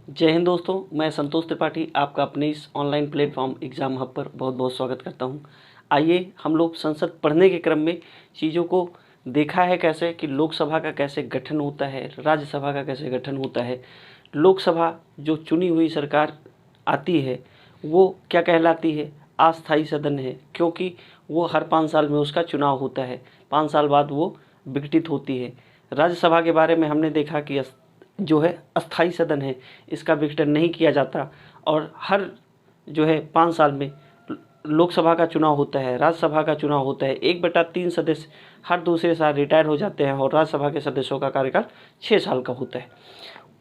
जय हिंद दोस्तों, मैं संतोष त्रिपाठी आपका अपने इस ऑनलाइन प्लेटफॉर्म एग्ज़ाम हब पर बहुत बहुत स्वागत करता हूं। आइए हम लोग संसद पढ़ने के क्रम में चीज़ों को देखा है कैसे कि लोकसभा का कैसे गठन होता है, राज्यसभा का कैसे गठन होता है। लोकसभा जो चुनी हुई सरकार आती है वो क्या कहलाती है? अस्थायी सदन है, क्योंकि वो हर 5 साल में उसका चुनाव होता है। 5 साल बाद वो विघटित होती है। राज्यसभा के बारे में हमने देखा कि जो है अस्थाई सदन है, इसका विघटन नहीं किया जाता और हर जो है 5 साल में लोकसभा का चुनाव होता है, राज्यसभा का चुनाव होता है। 1/3 सदस्य हर दूसरे साल रिटायर हो जाते हैं और राज्यसभा के सदस्यों का कार्यकाल 6 साल का होता है।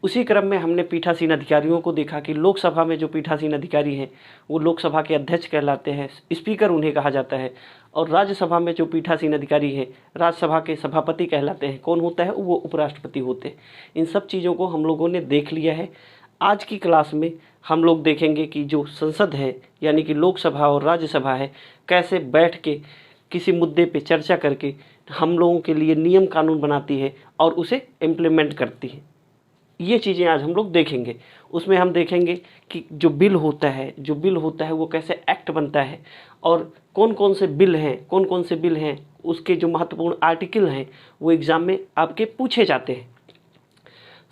उसी क्रम में हमने पीठासीन अधिकारियों को देखा कि लोकसभा में जो पीठासीन अधिकारी हैं वो लोकसभा के अध्यक्ष कहलाते हैं, स्पीकर उन्हें कहा जाता है। और राज्यसभा में जो पीठासीन अधिकारी हैं राज्यसभा के सभापति कहलाते हैं। कौन होता है? वो उपराष्ट्रपति होते हैं। इन सब चीज़ों को हम लोगों ने देख लिया है। आज की क्लास में हम लोग देखेंगे कि जो संसद है यानी कि लोकसभा और राज्यसभा है, कैसे बैठ के किसी मुद्दे पे चर्चा करके हम लोगों के लिए नियम कानून बनाती है और उसे इम्प्लीमेंट करती है। ये चीज़ें आज हम लोग देखेंगे। उसमें हम देखेंगे कि जो बिल होता है वो कैसे एक्ट बनता है और कौन कौन से बिल हैं, उसके जो महत्वपूर्ण आर्टिकल हैं वो एग्ज़ाम में आपके पूछे जाते हैं।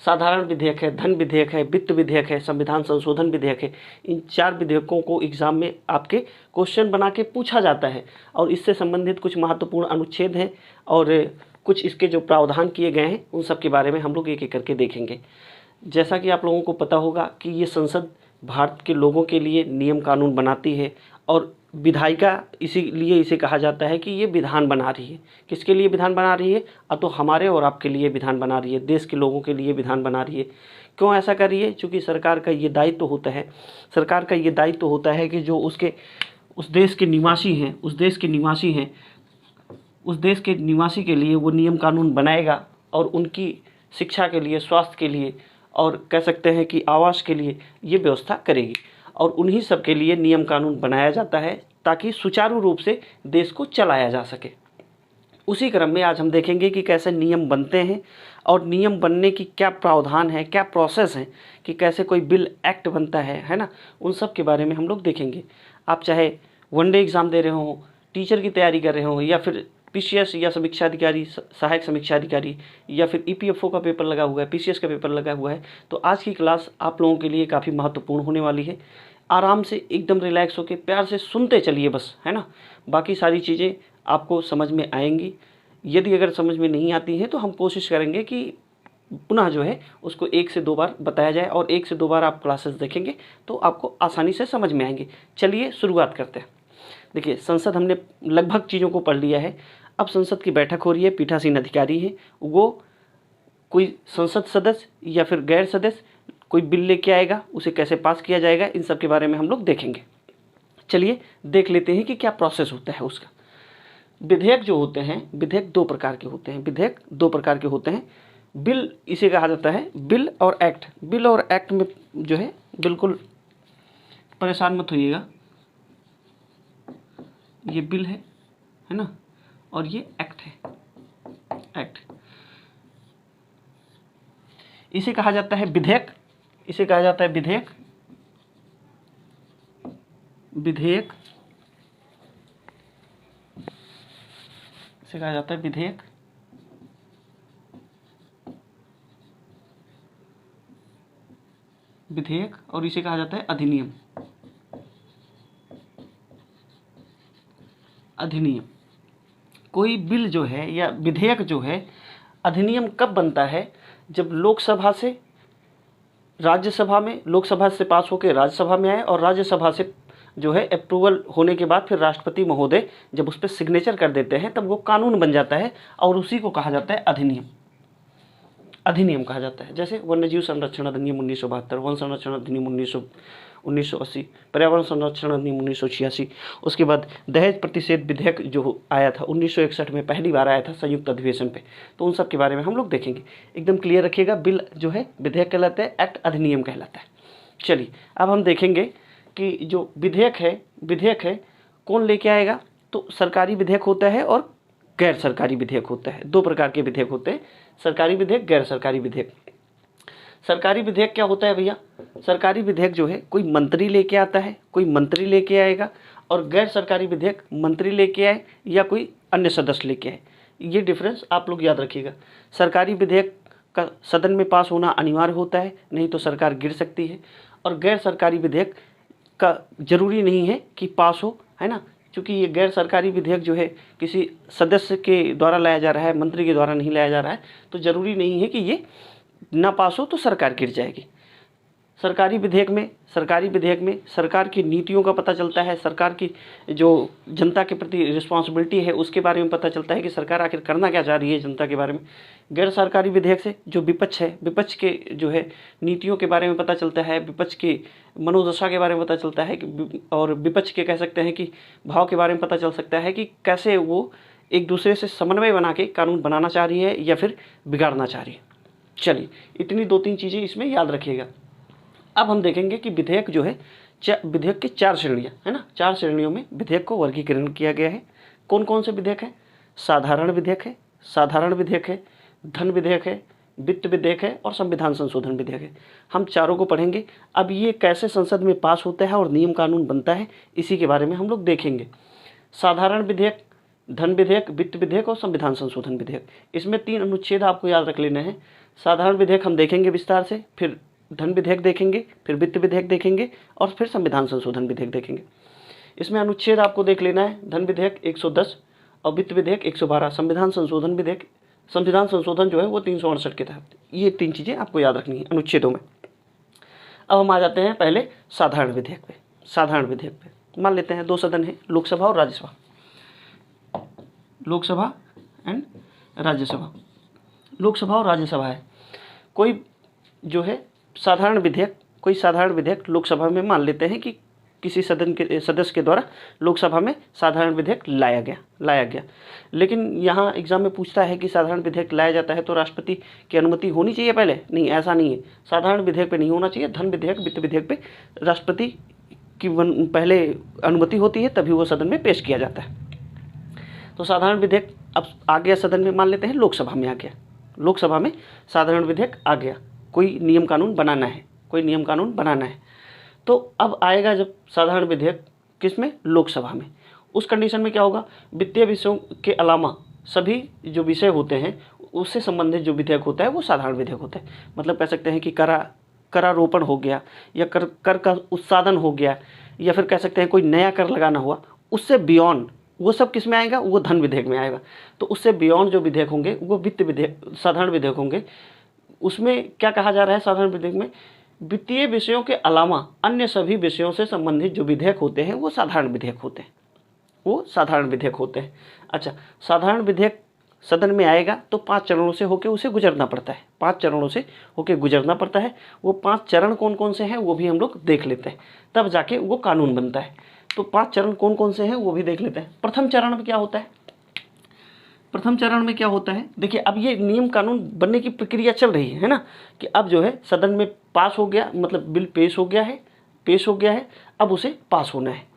साधारण विधेयक है, धन विधेयक है, वित्त विधेयक है, संविधान संशोधन विधेयक है। इन 4 विधेयकों को एग्ज़ाम में आपके क्वेश्चन बना के पूछा जाता है और इससे संबंधित कुछ महत्वपूर्ण अनुच्छेद हैं और कुछ इसके जो प्रावधान किए गए हैं उन सब के बारे में हम लोग एक एक करके देखेंगे। जैसा कि आप लोगों को पता होगा कि ये संसद भारत के लोगों के लिए नियम कानून बनाती है और विधायिका इसीलिए इसे कहा जाता है कि ये विधान बना रही है। किसके लिए विधान बना रही है? तो हमारे और आपके लिए विधान बना रही है, देश के लोगों के लिए विधान बना रही है। क्यों ऐसा कर रही है? क्योंकि सरकार का ये दायित्व होता है कि जो उस देश के निवासी के लिए वो नियम कानून बनाएगा और उनकी शिक्षा के लिए, स्वास्थ्य के लिए और कह सकते हैं कि आवास के लिए ये व्यवस्था करेगी। और उन्हीं सब के लिए नियम कानून बनाया जाता है ताकि सुचारू रूप से देश को चलाया जा सके। उसी क्रम में आज हम देखेंगे कि कैसे नियम बनते हैं और नियम बनने की क्या प्रावधान है, क्या प्रोसेस है, कि कैसे कोई बिल एक्ट बनता है ना। उन सब के बारे में हम लोग देखेंगे। आप चाहे वनडे एग्ज़ाम दे रहे हो, टीचर की तैयारी कर रहे हो या फिर पीसीएस या समीक्षा अधिकारी, सहायक समीक्षा अधिकारी या फिर ईपीएफओ का पेपर लगा हुआ है, पीसीएस का पेपर लगा हुआ है, तो आज की क्लास आप लोगों के लिए काफ़ी महत्वपूर्ण होने वाली है। आराम से एकदम रिलैक्स होकर प्यार से सुनते चलिए बस, है ना। बाकी सारी चीज़ें आपको समझ में आएंगी। यदि अगर समझ में नहीं आती हैं तो हम कोशिश करेंगे कि पुनः जो है उसको 1 से 2 बार बताया जाए और 1 से 2 बार आप क्लासेस देखेंगे तो आपको आसानी से समझ में आएंगे। चलिए शुरुआत करते हैं। देखिए, संसद हमने लगभग चीज़ों को पढ़ लिया है। अब संसद की बैठक हो रही है, पीठासीन अधिकारी हैं, वो कोई संसद सदस्य या फिर गैर सदस्य कोई बिल लेके आएगा, उसे कैसे पास किया जाएगा, इन सब के बारे में हम लोग देखेंगे। चलिए देख लेते हैं कि क्या प्रोसेस होता है उसका। विधेयक जो होते हैं, विधेयक 2 प्रकार के होते हैं। बिल इसे कहा जाता है, बिल और एक्ट। बिल और एक्ट में जो है बिल्कुल परेशान मत होइएगा। ये बिल है ना, और ये एक्ट है। एक्ट इसे कहा जाता है विधेयक, इसे कहा जाता है विधेयक। इसे कहा जाता है विधेयक। और इसे कहा जाता है अधिनियम। कोई बिल जो है या विधेयक जो है, अधिनियम कब बनता है? जब लोकसभा से पास होकर राज्यसभा में आए और राज्यसभा से जो है अप्रूवल होने के बाद फिर राष्ट्रपति महोदय जब उस पर सिग्नेचर कर देते हैं तब वो कानून बन जाता है और उसी को कहा जाता है अधिनियम कहा जाता है। जैसे वन्यजीव संरक्षण अधिनियम 1972, वन संरक्षण अधिनियम 1980, पर्यावरण संरक्षण अधिनियम 1986। उसके बाद दहेज प्रतिषेध विधेयक जो आया था 1961 में, पहली बार आया था संयुक्त अधिवेशन पे। तो उन सब के बारे में हम लोग देखेंगे। एकदम क्लियर रखिएगा, बिल जो है विधेयक कहलाता है, एक्ट अधिनियम कहलाता है। चलिए अब हम देखेंगे कि जो विधेयक है कौन लेके आएगा। तो सरकारी विधेयक होता है और गैर सरकारी विधेयक होता है। 2 प्रकार के विधेयक होते हैं, सरकारी विधेयक, गैर सरकारी विधेयक। सरकारी विधेयक क्या होता है भैया? सरकारी विधेयक जो है कोई मंत्री लेके आता है, कोई मंत्री लेके आएगा, और गैर सरकारी विधेयक मंत्री लेके आए या कोई अन्य सदस्य लेके आए। ये डिफरेंस आप लोग याद रखिएगा। सरकारी विधेयक का सदन में पास होना अनिवार्य होता है, नहीं तो सरकार गिर सकती है। और गैर सरकारी विधेयक का जरूरी नहीं है कि पास हो, है ना, क्योंकि ये गैर सरकारी विधेयक जो है किसी सदस्य के द्वारा लाया जा रहा है, मंत्री के द्वारा नहीं लाया जा रहा है, तो ज़रूरी नहीं है कि ये ना पास हो तो सरकार गिर जाएगी। सरकारी विधेयक में सरकार की नीतियों का पता चलता है, सरकार की जो जनता के प्रति रिस्पॉन्सिबिलिटी है उसके बारे में पता चलता है कि सरकार आखिर करना क्या चाह रही है जनता के बारे में। गैर सरकारी विधेयक से जो विपक्ष है, विपक्ष के जो है नीतियों के बारे में पता चलता है, विपक्ष की मनोदशा के बारे में पता चलता है और विपक्ष के कह सकते हैं कि भाव के बारे में पता चल सकता है कि कैसे वो एक दूसरे से समन्वय बना के कानून बनाना चाह रही है या फिर बिगाड़ना चाह रही है। चलिए, इतनी 2-3 चीज़ें इसमें याद रखिएगा। अब हम देखेंगे कि विधेयक जो है विधेयक की 4 श्रेणियाँ है ना, 4 श्रेणियों में विधेयक को वर्गीकरण किया गया है। कौन कौन से विधेयक है? साधारण विधेयक है, धन विधेयक है, वित्त विधेयक है और संविधान संशोधन विधेयक है। हम चारों को पढ़ेंगे। अब ये कैसे संसद में पास होता है और नियम कानून बनता है, इसी के बारे में हम लोग देखेंगे। साधारण विधेयक, धन विधेयक, वित्त विधेयक और संविधान संशोधन विधेयक, इसमें 3 अनुच्छेद आपको याद रख लेने हैं। साधारण विधेयक हम देखेंगे विस्तार से, फिर धन विधेयक देखेंगे, फिर वित्त विधेयक देखेंगे और फिर संविधान संशोधन विधेयक देखेंगे। इसमें अनुच्छेद आपको देख लेना है। धन विधेयक 110 और वित्त विधेयक 112, संविधान संशोधन जो है वो 368 के तहत। ये 3 चीज़ें आपको याद रखनी है अनुच्छेदों में। अब हम आ जाते हैं पहले साधारण विधेयक पे। मान लेते हैं 2 सदन है, लोकसभा और राज्यसभा, लोकसभा और राज्यसभा है। कोई साधारण विधेयक लोकसभा में मान लेते हैं कि किसी सदन के सदस्य के द्वारा लोकसभा में साधारण विधेयक लाया गया। लेकिन यहाँ एग्जाम में पूछता है कि साधारण विधेयक लाया जाता है तो राष्ट्रपति की अनुमति होनी चाहिए पहले? नहीं, ऐसा नहीं है। साधारण विधेयक पे नहीं होना चाहिए। धन विधेयक, वित्त विधेयक पे राष्ट्रपति की पहले अनुमति होती है, तभी वो सदन में पेश किया जाता है। तो साधारण विधेयक अब आ गया सदन में, मान लेते हैं लोकसभा में आ गया, लोकसभा में साधारण विधेयक आ गया। कोई नियम कानून बनाना है, तो अब आएगा जब साधारण विधेयक किसमें? लोकसभा में। उस कंडीशन में क्या होगा? वित्तीय विषयों के अलावा सभी जो विषय होते हैं उससे संबंधित जो विधेयक होता है वो साधारण विधेयक होता है। मतलब कह सकते हैं कि करारोपण हो गया या कर का उत्साधन हो गया, या फिर कह सकते हैं कोई नया कर लगाना हुआ, उससे बियॉन्ड वो सब किस में आएगा? वो धन विधेयक में आएगा। तो उससे बियॉन्ड जो विधेयक होंगे वो साधारण विधेयक होंगे। उसमें क्या कहा जा रहा है? साधारण विधेयक में वित्तीय विषयों के अलावा अन्य सभी विषयों से संबंधित जो विधेयक होते हैं वो साधारण विधेयक होते हैं। अच्छा, साधारण विधेयक सदन में आएगा तो 5 चरणों से होकर उसे गुजरना पड़ता है। वो 5 चरण कौन कौन से हैं वो भी हम लोग देख लेते हैं, तब जाके वो कानून बनता है। तो 5 चरण कौन कौन से हैं वो भी देख लेते हैं। प्रथम चरण में क्या होता है? देखिए, अब ये नियम कानून बनने की प्रक्रिया चल रही है ना, कि अब जो है सदन में पास हो गया, मतलब बिल पेश हो गया है, अब उसे पास होना है।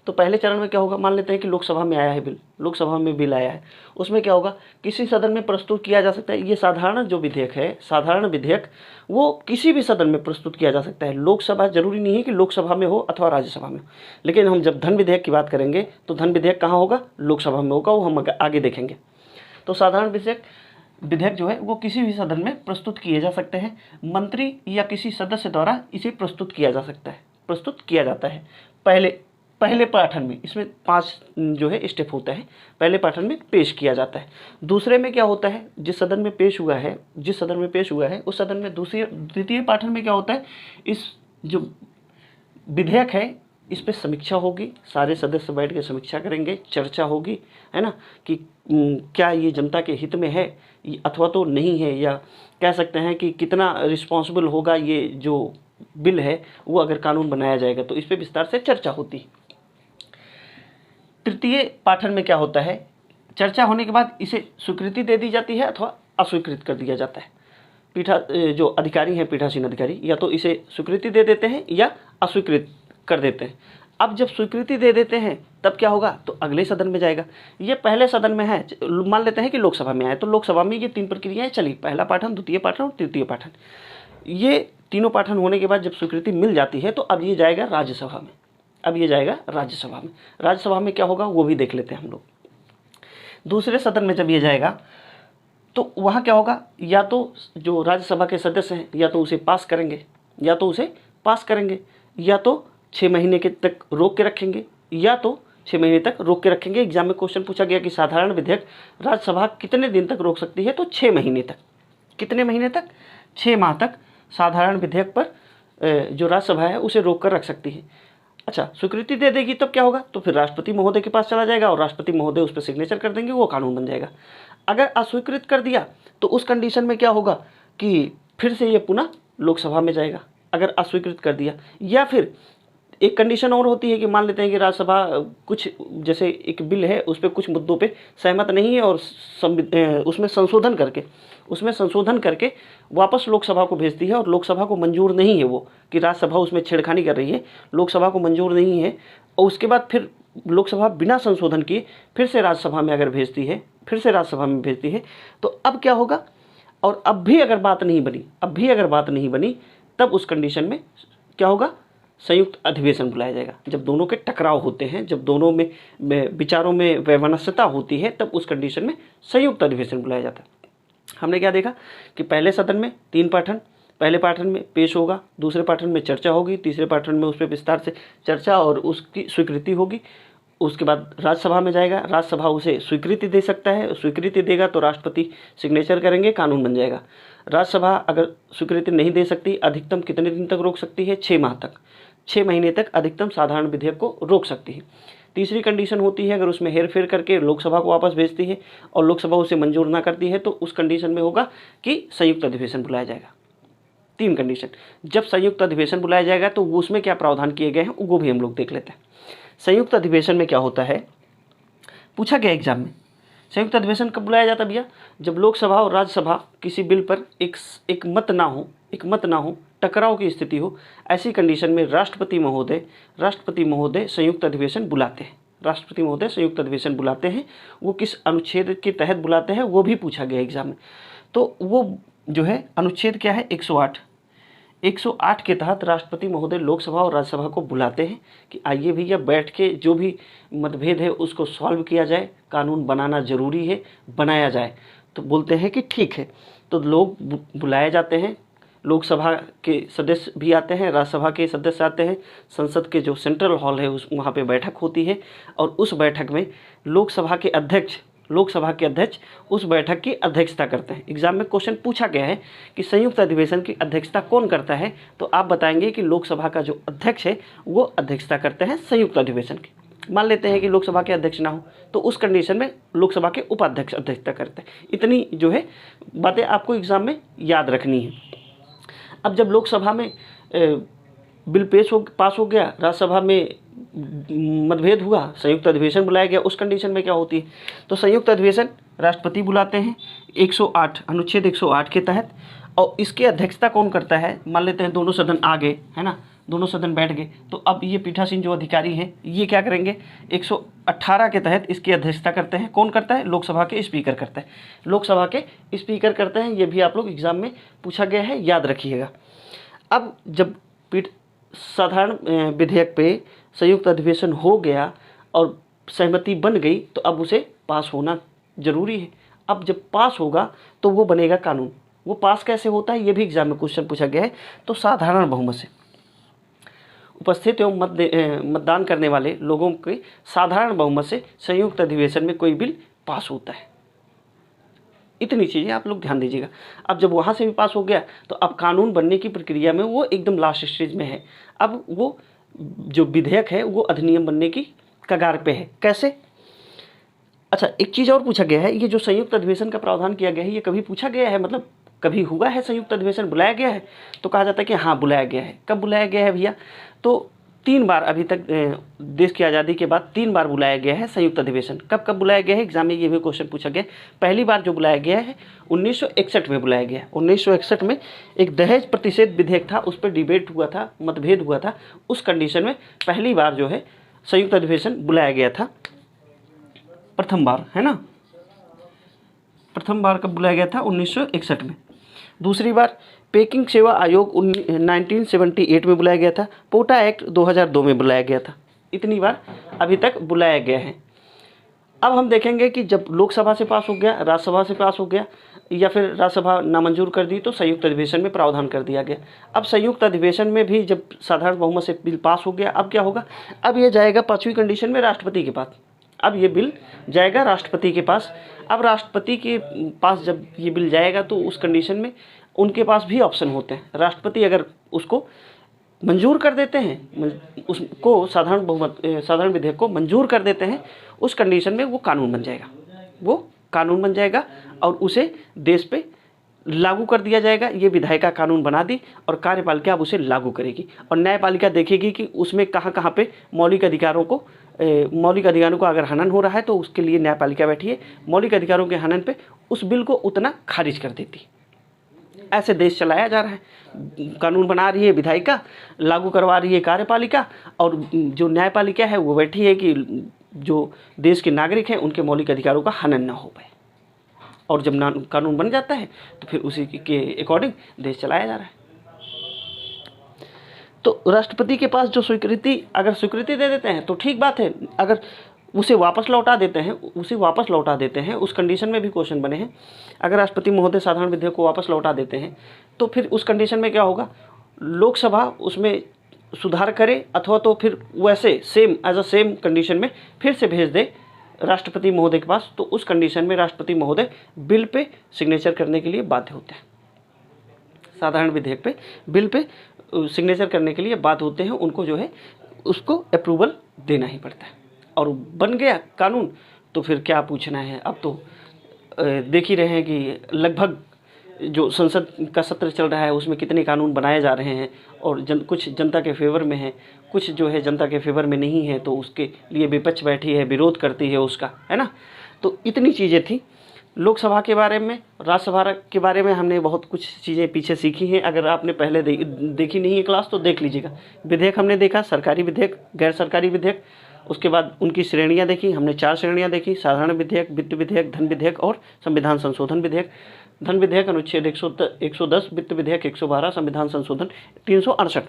तो पहले चरण में क्या होगा? मान लेते हैं कि लोकसभा में आया है बिल, बिल आया है, उसमें क्या होगा? किसी सदन में प्रस्तुत किया जा सकता है। ये साधारण विधेयक वो किसी भी सदन में प्रस्तुत किया जा सकता है। लोकसभा जरूरी नहीं है कि लोकसभा में हो अथवा राज्यसभा में हो। लेकिन हम जब धन विधेयक की बात करेंगे तो धन विधेयक कहाँ होगा? लोकसभा में होगा, वो हम आगे देखेंगे। तो साधारण विधेयक जो है वो किसी भी सदन में प्रस्तुत किए जा सकते हैं। मंत्री या किसी सदस्य द्वारा इसे प्रस्तुत किया जाता है। पहले पाठन में, इसमें 5 जो है स्टेप होता है। पहले पाठन में पेश किया जाता है। दूसरे में क्या होता है? जिस सदन में पेश हुआ है उस सदन में द्वितीय पाठन में क्या होता है? इस जो विधेयक है इस पे समीक्षा होगी, सारे सदस्य बैठ के समीक्षा करेंगे, चर्चा होगी, है ना, कि क्या ये जनता के हित में है अथवा तो नहीं है, या कह सकते हैं कि कितना रिस्पॉन्सिबल होगा ये जो बिल है वो अगर कानून बनाया जाएगा, तो इस पे विस्तार से चर्चा होती है। तृतीय पाठन में क्या होता है? चर्चा होने के बाद इसे स्वीकृति दे दी जाती है अथवा अस्वीकृत कर दिया जाता है। जो अधिकारी हैं, पीठासीन अधिकारी, या तो इसे स्वीकृति दे देते हैं या अस्वीकृत कर देते हैं। अब जब स्वीकृति दे देते हैं तब क्या होगा? तो अगले सदन में जाएगा। ये पहले सदन में है, मान लेते हैं कि लोकसभा में आए, तो लोकसभा में ये 3 प्रक्रियाएं चली, पहला पाठन, द्वितीय पाठन और तृतीय पाठन। ये तीनों पाठन होने के बाद जब स्वीकृति मिल जाती है तो अब ये जाएगा राज्यसभा में। अब ये जाएगा राज्यसभा में। राज्यसभा में क्या होगा वो भी देख लेते हैं हम लोग। दूसरे सदन में जब ये जाएगा तो वहाँ क्या होगा, या तो जो राज्यसभा के सदस्य हैं या तो उसे पास करेंगे, या तो 6 महीने के तक रोक के रखेंगे, या तो 6 महीने तक रोक के रखेंगे। एग्जाम में क्वेश्चन पूछा गया कि साधारण विधेयक राज्यसभा कितने दिन तक रोक सकती है, तो 6 महीने तक। कितने महीने तक? 6 माह तक साधारण विधेयक पर जो राज्यसभा है उसे रोक कर रख सकती है। अच्छा, स्वीकृति दे देगी तब क्या होगा, तो फिर राष्ट्रपति महोदय के पास चला जाएगा और राष्ट्रपति महोदय उस पर सिग्नेचर कर देंगे, वो कानून बन जाएगा। अगर अस्वीकृत कर दिया तो उस कंडीशन में क्या होगा कि फिर से ये पुनः लोकसभा में जाएगा, अगर अस्वीकृत कर दिया। या फिर एक कंडीशन और होती है कि मान लेते हैं कि राज्यसभा कुछ, जैसे एक बिल है उस पर कुछ मुद्दों पे सहमत नहीं है और उसमें संशोधन करके वापस लोकसभा को भेजती है और लोकसभा को मंजूर नहीं है वो, कि राज्यसभा उसमें छेड़खानी कर रही है, लोकसभा को मंजूर नहीं है, और उसके बाद फिर लोकसभा बिना संशोधन किए फिर से राज्यसभा में अगर भेजती है, तो अब क्या होगा, और अब भी अगर बात नहीं बनी तब उस कंडीशन में क्या होगा, संयुक्त अधिवेशन बुलाया जाएगा। जब दोनों के टकराव होते हैं, जब दोनों में विचारों में वैमनस्यता होती है, तब उस कंडीशन में संयुक्त अधिवेशन बुलाया जाता है। हमने क्या देखा कि पहले सदन में 3 पाठन, पहले पाठन में पेश होगा, दूसरे पाठन में चर्चा होगी, तीसरे पाठन में उस पर विस्तार से चर्चा और उसकी स्वीकृति होगी। उसके बाद राज्यसभा में जाएगा, राज्यसभा उसे स्वीकृति दे सकता है, स्वीकृति देगा तो राष्ट्रपति सिग्नेचर करेंगे, कानून बन जाएगा। राज्यसभा अगर स्वीकृति नहीं दे सकती, अधिकतम कितने दिन तक रोक सकती है, 6 माह तक, 6 महीने तक अधिकतम साधारण विधेयक को रोक सकती है। तीसरी कंडीशन होती है अगर उसमें हेरफेर करके लोकसभा को वापस भेजती है और लोकसभा उसे मंजूर ना करती है, तो उस कंडीशन में होगा कि संयुक्त अधिवेशन बुलाया जाएगा। 3 कंडीशन। जब संयुक्त अधिवेशन बुलाया जाएगा तो उसमें क्या प्रावधान किए गए हैं वो भी हम लोग देख लेते हैं। संयुक्त अधिवेशन में क्या होता है, पूछा गया एग्जाम में, संयुक्त अधिवेशन कब बुलाया जाता है भैया, जब लोकसभा और राज्यसभा किसी बिल पर एक मत ना हो, टकराव की स्थिति हो, ऐसी कंडीशन में राष्ट्रपति महोदय संयुक्त अधिवेशन बुलाते हैं। वो किस अनुच्छेद के तहत बुलाते हैं वो भी पूछा गया एग्जाम में। तो वो जो है अनुच्छेद क्या है, 108 के तहत राष्ट्रपति महोदय लोकसभा और राज्यसभा को बुलाते हैं कि आइए भैया बैठ के जो भी मतभेद है उसको सॉल्व किया जाए, कानून बनाना जरूरी है, बनाया जाए। तो बोलते हैं कि ठीक है, तो लोग बुलाए जाते हैं, लोकसभा के सदस्य भी आते हैं, राज्यसभा के सदस्य आते हैं, संसद के जो सेंट्रल हॉल है वहाँ पे बैठक होती है और उस बैठक में लोकसभा के अध्यक्ष उस बैठक की अध्यक्षता करते हैं। एग्जाम में क्वेश्चन पूछा गया है कि संयुक्त अधिवेशन की अध्यक्षता कौन करता है, तो आप बताएंगे कि लोकसभा का जो अध्यक्ष है वो अध्यक्षता करते हैं संयुक्त अधिवेशन की। मान लेते हैं कि लोकसभा के अध्यक्ष ना हो तो उस कंडीशन में लोकसभा के उपाध्यक्ष अध्यक्षता करते हैं। इतनी जो है बातें आपको एग्जाम में याद रखनी है। अब जब लोकसभा में बिल पास हो गया, राज्यसभा में मतभेद हुआ, संयुक्त अधिवेशन बुलाया गया, उस कंडीशन में क्या होती है, तो संयुक्त अधिवेशन राष्ट्रपति बुलाते हैं 108 अनुच्छेद 108 के तहत। और इसकी अध्यक्षता कौन करता है, मान लेते हैं दोनों सदन आ गए, है ना, दोनों सदन बैठ गए, तो अब ये पीठासीन जो अधिकारी हैं ये क्या करेंगे, 118 के तहत इसकी अध्यक्षता करते हैं। कौन करता है, लोकसभा के स्पीकर करते हैं। ये भी आप लोग एग्जाम में पूछा गया है, याद रखिएगा। अब जब साधारण विधेयक पे संयुक्त अधिवेशन हो गया और सहमति बन गई तो अब उसे पास होना जरूरी है। अब जब पास होगा तो वो बनेगा कानून। वो पास कैसे होता है ये भी एग्जाम में क्वेश्चन पूछा गया है। तो साधारण बहुमत से उपस्थित एवं मतदान करने वाले लोगों के साधारण बहुमत से संयुक्त अधिवेशन में कोई बिल पास होता है। इतनी चीज़ें आप लोग ध्यान दीजिएगा। अब जब वहाँ से भी पास हो गया तो अब कानून बनने की प्रक्रिया में वो एकदम लास्ट स्टेज में है। अब वो जो विधेयक है वो अधिनियम बनने की कगार पे है। कैसे? अच्छा, एक चीज़ और पूछा गया है, ये जो संयुक्त अधिवेशन का प्रावधान किया गया है ये कभी पूछा गया है, मतलब कभी हुआ है संयुक्त अधिवेशन, बुलाया गया है? तो कहा जाता है कि हाँ बुलाया गया है। कब बुलाया गया है भैया? तो 3 बार, अभी तक देश की आज़ादी के बाद 3 बार बुलाया गया है संयुक्त अधिवेशन। कब कब बुलाया गया है, एग्जाम में ये भी क्वेश्चन पूछा गया। पहली बार जो बुलाया गया है 1961 में बुलाया गया है। 1961 में एक दहेज प्रतिषेध विधेयक था, उस पर डिबेट हुआ था, मतभेद हुआ था। उस कंडीशन में पहली बार जो है संयुक्त अधिवेशन बुलाया गया था, प्रथम बार, है ना। प्रथम बार कब बुलाया गया था? 1961 में। दूसरी बार पेकिंग सेवा आयोग 1978 में बुलाया गया था। पोटा एक्ट 2002 में बुलाया गया था। इतनी बार अभी तक बुलाया गया है। अब हम देखेंगे कि जब लोकसभा से पास हो गया, राज्यसभा से पास हो गया, या फिर राज्यसभा नामंजूर कर दी तो संयुक्त अधिवेशन में प्रावधान कर दिया गया। अब संयुक्त अधिवेशन में भी जब साधारण बहुमत से बिल पास हो गया, अब क्या होगा, अब ये जाएगा 5वीं कंडीशन में राष्ट्रपति के पास। अब ये बिल जाएगा राष्ट्रपति के पास। अब राष्ट्रपति के पास जब ये बिल जाएगा तो उस कंडीशन में उनके पास भी ऑप्शन होते हैं। राष्ट्रपति अगर उसको मंजूर कर देते हैं, उसको साधारण विधेयक को मंजूर कर देते हैं, उस कंडीशन में वो कानून बन जाएगा। वो कानून बन जाएगा और उसे देश पे लागू कर दिया जाएगा। ये विधायिका कानून बना दी और कार्यपालिका अब उसे लागू करेगी और न्यायपालिका देखेगी कि उसमें कहाँ पे मौलिक अधिकारों का अगर हनन हो रहा है तो उसके लिए न्यायपालिका बैठी है। मौलिक अधिकारों के हनन पे उस बिल को उतना खारिज कर देती। ऐसे देश चलाया जा रहा है। कानून बना रही है विधायिका, लागू करवा रही है कार्यपालिका, और जो न्यायपालिका है वो बैठी है कि जो देश के नागरिक हैं उनके मौलिक अधिकारों का हनन ना हो पाए। और जब कानून बन जाता है तो फिर उसी के अकॉर्डिंग देश चलाया जा रहा है। तो राष्ट्रपति के पास जो अगर स्वीकृति दे देते हैं तो ठीक बात है। अगर उसे वापस लौटा देते हैं, उस कंडीशन में भी क्वेश्चन बने हैं। अगर राष्ट्रपति महोदय साधारण विधेयक को वापस लौटा देते हैं तो फिर उस कंडीशन में क्या होगा, लोकसभा उसमें सुधार करे अथवा तो फिर वैसे सेम कंडीशन में फिर से भेज दे राष्ट्रपति महोदय के पास। तो उस कंडीशन में राष्ट्रपति महोदय बिल पे सिग्नेचर करने के लिए बाध्य होते हैं। साधारण विधेयक पे बिल पे सिग्नेचर करने के लिए बाध्य होते हैं। उनको जो है उसको अप्रूवल देना ही पड़ता है। और बन गया कानून तो फिर क्या पूछना है। अब तो देख ही रहे हैं कि लगभग जो संसद का सत्र चल रहा है उसमें कितने कानून बनाए जा रहे हैं और कुछ जनता के फेवर में है, कुछ जो है जनता के फेवर में नहीं है, तो उसके लिए विपक्ष बैठी है, विरोध करती है उसका, है ना। तो इतनी चीज़ें थी लोकसभा के बारे में। राज्यसभा के बारे में हमने बहुत कुछ चीज़ें पीछे सीखी हैं। अगर आपने पहले देखी नहीं है क्लास तो देख लीजिएगा। विधेयक हमने देखा, सरकारी विधेयक, गैर सरकारी विधेयक, उसके बाद उनकी श्रेणियां देखी। हमने 4 श्रेणियां देखी: साधारण विधेयक, वित्त विधेयक, धन विधेयक और संविधान संशोधन विधेयक। धन विधेयक अनुच्छेद 110, वित्त विधेयक 112, संविधान संशोधन 368।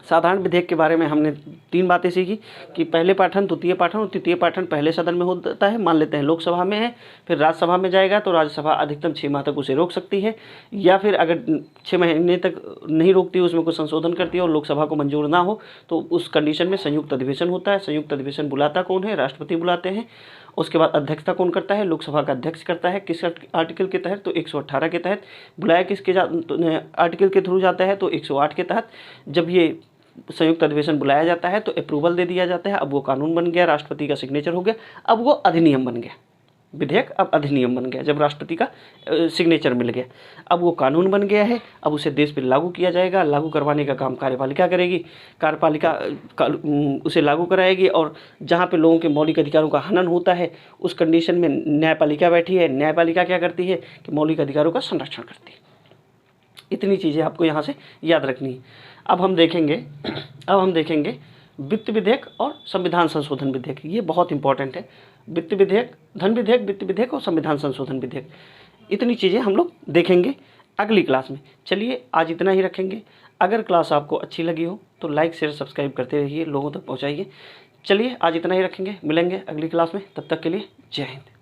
साधारण विधेयक के बारे में हमने 3 बातें सीखी कि पहले पाठन, द्वितीय पाठन और तृतीय पाठन पहले सदन में होता है। मान लेते हैं लोकसभा में है, फिर राज्यसभा में जाएगा तो राज्यसभा अधिकतम 6 माह तक उसे रोक सकती है, या फिर अगर 6 महीने तक नहीं रोकती, उसमें कुछ संशोधन करती है और लोकसभा को मंजूर ना हो तो उस कंडीशन में संयुक्त अधिवेशन होता है। संयुक्त अधिवेशन बुलाता कौन है? राष्ट्रपति बुलाते हैं। उसके बाद अध्यक्षता कौन करता है? लोकसभा का अध्यक्ष करता है। किस आर्टिकल के तहत? तो 118 के तहत। बुलाया किसके आर्टिकल के थ्रू जाता है? तो 108 के तहत। जब ये संयुक्त अधिवेशन बुलाया जाता है तो अप्रूवल दे दिया जाता है। अब वो कानून बन गया, राष्ट्रपति का सिग्नेचर हो गया, अब वो अधिनियम बन गया। विधेयक अब अधिनियम बन गया जब राष्ट्रपति का सिग्नेचर मिल गया। अब वो कानून बन गया है, अब उसे देश पे लागू किया जाएगा। लागू करवाने का काम कार्यपालिका करेगी, कार्यपालिका उसे लागू कराएगी, और जहाँ पे लोगों के मौलिक अधिकारों का हनन होता है उस कंडीशन में न्यायपालिका बैठी है। न्यायपालिका क्या करती है कि मौलिक अधिकारों का संरक्षण करती है। इतनी चीज़ें आपको यहाँ से याद रखनी है। अब हम देखेंगे वित्त विधेयक और संविधान संशोधन विधेयक। ये बहुत इंपॉर्टेंट है। वित्त विधेयक, धन विधेयक, वित्त विधेयक और संविधान संशोधन विधेयक, इतनी चीज़ें हम लोग देखेंगे अगली क्लास में। चलिए आज इतना ही रखेंगे। अगर क्लास आपको अच्छी लगी हो तो लाइक शेयर सब्सक्राइब करते रहिए, लोगों तक पहुँचाइए। चलिए आज इतना ही रखेंगे, मिलेंगे अगली क्लास में। तब तक के लिए जय हिंद।